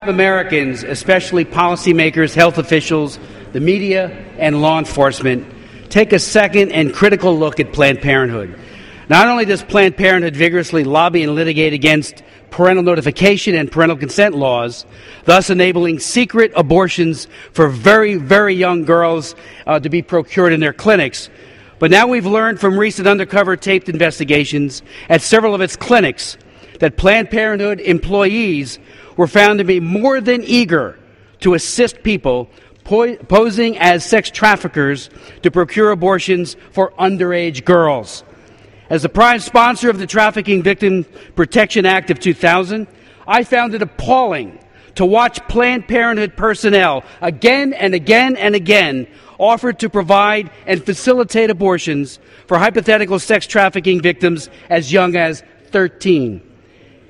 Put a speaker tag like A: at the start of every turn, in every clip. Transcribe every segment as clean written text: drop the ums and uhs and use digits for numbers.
A: Americans, especially policymakers, health officials, the media, and law enforcement, take a second and critical look at Planned Parenthood. Not only does Planned Parenthood vigorously lobby and litigate against parental notification and parental consent laws, thus enabling secret abortions for very, very young girls to be procured in their clinics, but now we've learned from recent undercover taped investigations at several of its clinics that Planned Parenthood employees were found to be more than eager to assist people posing as sex traffickers to procure abortions for underage girls. As the prime sponsor of the Trafficking Victim Protection Act of 2000, I found it appalling to watch Planned Parenthood personnel again and again and again offer to provide and facilitate abortions for hypothetical sex trafficking victims as young as 13.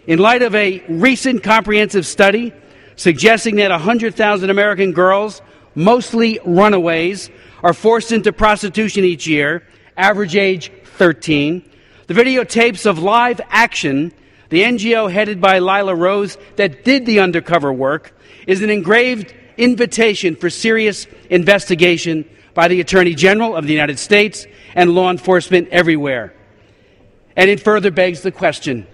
A: In light of a recent comprehensive study suggesting that 100,000 American girls, mostly runaways, are forced into prostitution each year, average age 13, the videotapes of Live Action, the NGO headed by Lila Rose that did the undercover work, is an engraved invitation for serious investigation by the Attorney General of the United States and law enforcement everywhere. And it further begs the question,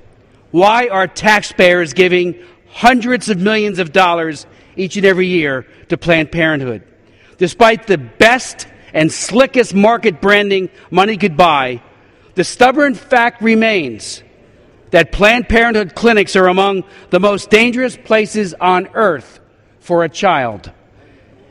A: why are taxpayers giving hundreds of millions of dollars each and every year to Planned Parenthood? Despite the best and slickest market branding money could buy, the stubborn fact remains that Planned Parenthood clinics are among the most dangerous places on earth for a child.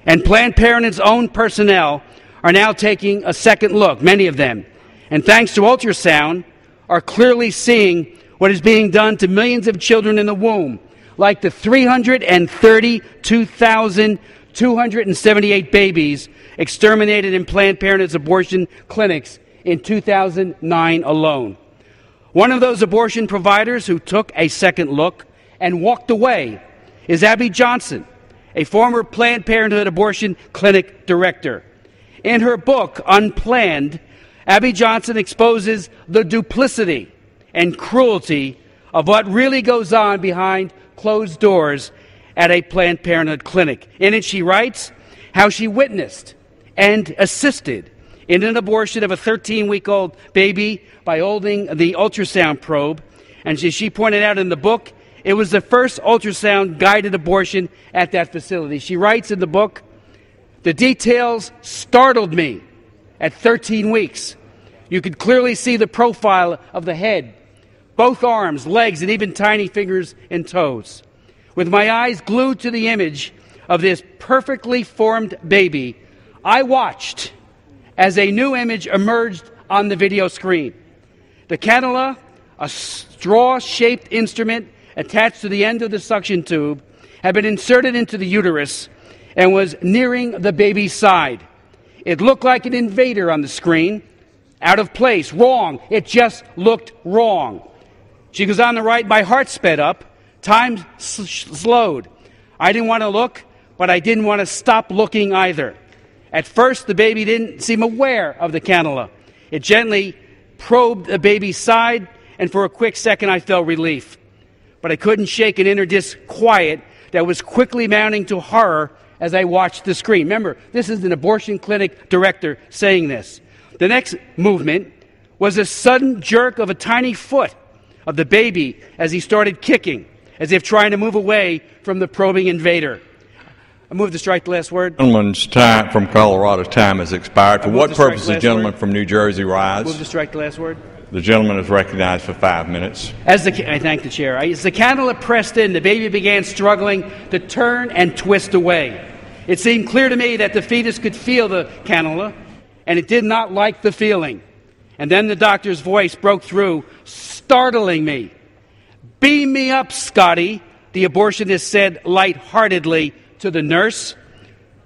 A: And Planned Parenthood's own personnel are now taking a second look, many of them, and thanks to ultrasound, are clearly seeing what is being done to millions of children in the womb, like the 332,278 babies exterminated in Planned Parenthood's abortion clinics in 2009 alone. One of those abortion providers who took a second look and walked away is Abby Johnson, a former Planned Parenthood abortion clinic director. In her book, Unplanned, Abby Johnson exposes the duplicity and cruelty of what really goes on behind closed doors at a Planned Parenthood clinic. In it, she writes how she witnessed and assisted in an abortion of a 13-week-old baby by holding the ultrasound probe. And as she pointed out in the book, it was the first ultrasound-guided abortion at that facility. She writes in the book, "The details startled me at 13 weeks. You could clearly see the profile of the head, both arms, legs, and even tiny fingers and toes. With my eyes glued to the image of this perfectly formed baby, I watched as a new image emerged on the video screen. The cannula, a straw-shaped instrument attached to the end of the suction tube, had been inserted into the uterus and was nearing the baby's side. It looked like an invader on the screen. Out of place, wrong. It just looked wrong." She goes on to write, "My heart sped up. Time slowed. I didn't want to look, but I didn't want to stop looking either. At first, the baby didn't seem aware of the cannula. It gently probed the baby's side, and for a quick second, I felt relief. But I couldn't shake an inner disquiet that was quickly mounting to horror as I watched the screen." Remember, this is an abortion clinic director saying this. The next movement was a sudden jerk of a tiny foot of the baby as he started kicking, as if trying to move away from the probing invader. I move to strike the last word.
B: The gentleman's time from Colorado's time has expired. For what purpose does the gentleman from New Jersey rise?
A: Move to strike the last word.
B: The gentleman is recognized for 5 minutes.
A: I thank the chair. As the cannula pressed in, the baby began struggling to turn and twist away. It seemed clear to me that the fetus could feel the cannula, and it did not like the feeling. And then the doctor's voice broke through, startling me. "Beam me up, Scotty," the abortionist said lightheartedly to the nurse.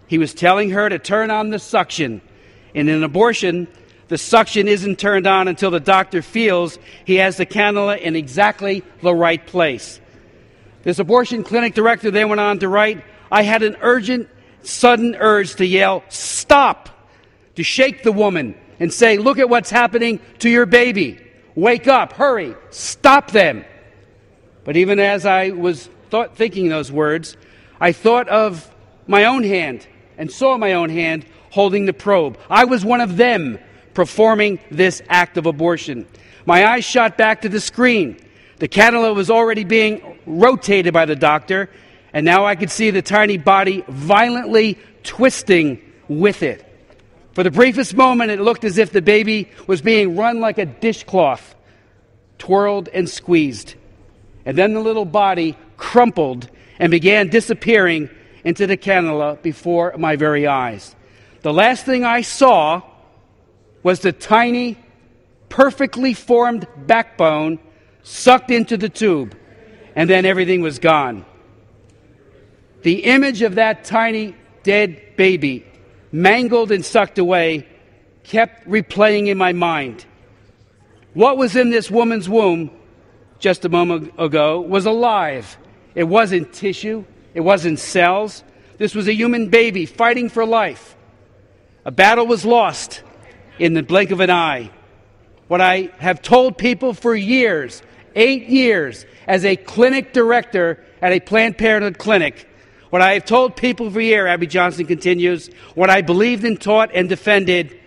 A: He was telling her to turn on the suction. In an abortion, the suction isn't turned on until the doctor feels he has the cannula in exactly the right place. This abortion clinic director then went on to write, "I had an urgent, sudden urge to yell, 'Stop!' to shake the woman and say, 'Look at what's happening to your baby. Wake up, hurry, stop them.' But even as I was thinking those words, I thought of my own hand and saw my own hand holding the probe. I was one of them performing this act of abortion. My eyes shot back to the screen. The cannula was already being rotated by the doctor, and now I could see the tiny body violently twisting with it. For the briefest moment, it looked as if the baby was being run like a dishcloth, twirled and squeezed. And then the little body crumpled and began disappearing into the cannula before my very eyes. The last thing I saw was the tiny, perfectly formed backbone sucked into the tube, and then everything was gone. The image of that tiny, dead baby, mangled and sucked away, kept replaying in my mind. What was in this woman's womb just a moment ago was alive. It wasn't tissue. It wasn't cells. This was a human baby fighting for life. A battle was lost in the blink of an eye. What I have told people for years, 8 years, as a clinic director at a Planned Parenthood clinic, what I have told people for years, Abby Johnson continues, what I believed and taught and defended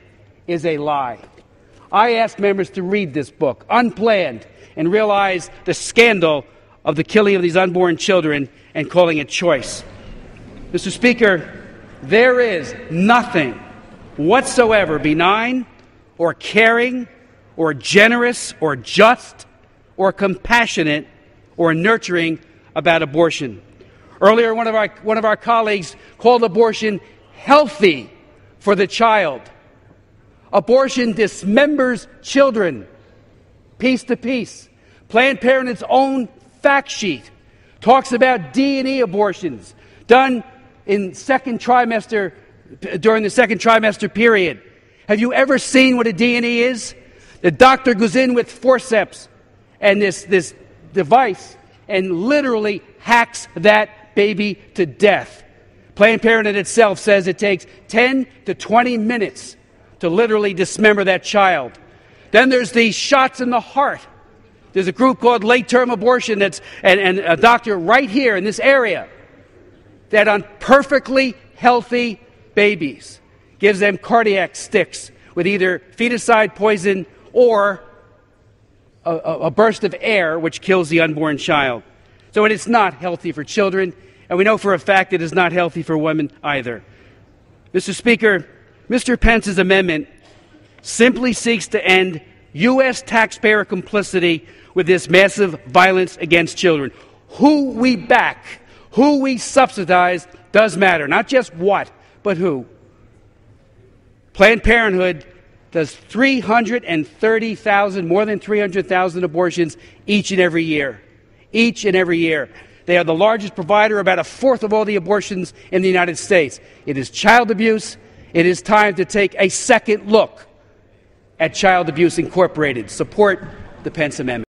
A: is a lie. I ask members to read this book, Unplanned, and realize the scandal of the killing of these unborn children and calling it choice. Mr. Speaker, there is nothing whatsoever benign or caring or generous or just or compassionate or nurturing about abortion. Earlier, one of our colleagues called abortion healthy for the child. Abortion dismembers children, piece to piece. Planned Parenthood's own fact sheet talks about D&E abortions done in second trimester, during the second trimester period. Have you ever seen what a D&E is? The doctor goes in with forceps and this device and literally hacks that baby to death. Planned Parenthood itself says it takes 10 to 20 minutes to literally dismember that child. Then there's the shots in the heart. There's a group called late-term abortion and a doctor right here in this area that on perfectly healthy babies gives them cardiac sticks with either feticide poison or a burst of air which kills the unborn child. So it is not healthy for children, and we know for a fact it is not healthy for women either. Mr. Speaker, Mr. Pence's amendment simply seeks to end U.S. taxpayer complicity with this massive violence against children. Who we back, who we subsidize does matter, not just what, but who. Planned Parenthood does 330,000, more than 300,000 abortions each and every year. Each and every year. They are the largest provider, about a fourth of all the abortions in the United States. It is child abuse. It is time to take a second look at Child Abuse Incorporated. Support the Pence Amendment.